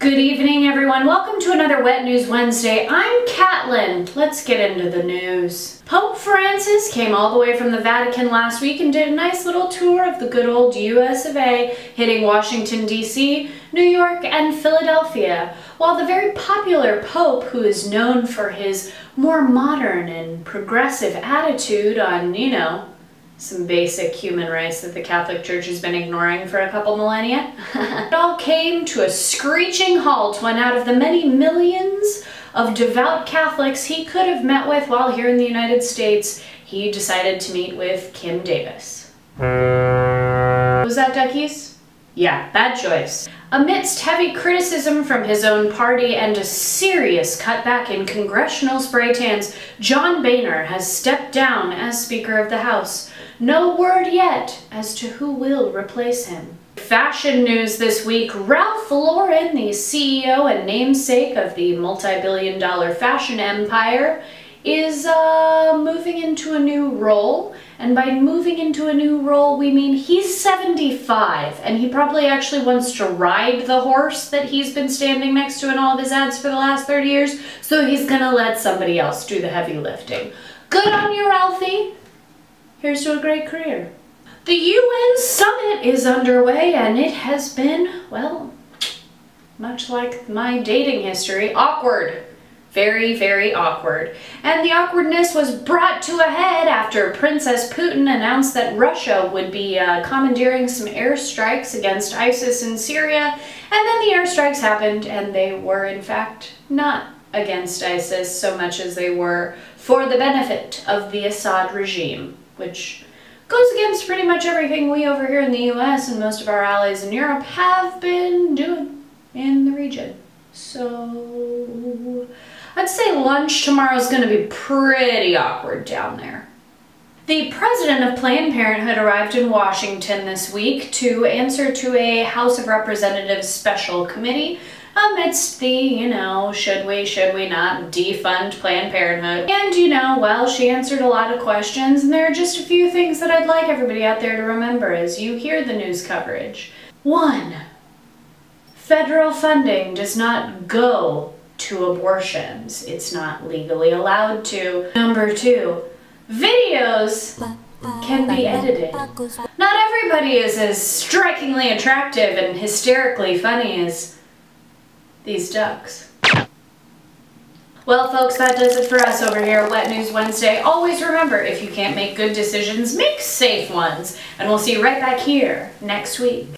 Good evening, everyone. Welcome to another Wet News Wednesday. I'm Catelyn. Let's get into the news. Pope Francis came all the way from the Vatican last week and did a nice little tour of the good old US of A, hitting Washington, D.C., New York, and Philadelphia. While the very popular Pope, who is known for his more modern and progressive attitude on, some basic human rights that the Catholic Church has been ignoring for a couple millennia. It all came to a screeching halt when out of the many millions of devout Catholics he could have met with while here in the United States, he decided to meet with Kim Davis. Was that duckies? Yeah, bad choice. Amidst heavy criticism from his own party and a serious cutback in congressional spray tans, John Boehner has stepped down as Speaker of the House. No word yet as to who will replace him. Fashion news this week: Ralph Lauren, the CEO and namesake of the multi-billion-dollar fashion empire, is moving into a new role. And by moving into a new role, we mean he's 75, and he probably actually wants to ride the horse that he's been standing next to in all of his ads for the last 30 years, so he's gonna let somebody else do the heavy lifting. Good on you, Ralphie. Here's to a great career. The UN summit is underway, and it has been, well, much like my dating history, awkward. Very, very awkward. And the awkwardness was brought to a head after Princess Putin announced that Russia would be commandeering some airstrikes against ISIS in Syria, and then the airstrikes happened, and they were in fact not against ISIS so much as they were for the benefit of the Assad regime, which goes against pretty much everything we over here in the US and most of our allies in Europe have been doing in the region. So I'd say lunch tomorrow is going to be pretty awkward down there. The president of Planned Parenthood arrived in Washington this week to answer to a House of Representatives special committee amidst the, should we not defund Planned Parenthood. And, well, she answered a lot of questions, and there are just a few things that I'd like everybody out there to remember as you hear the news coverage. 1. Federal funding does not go to abortions. It's not legally allowed to. Number 2, videos can be edited. Not everybody is as strikingly attractive and hysterically funny as these ducks. Well, folks, that does it for us over here at Wet News Wednesday. Always remember, if you can't make good decisions, make safe ones. And we'll see you right back here next week.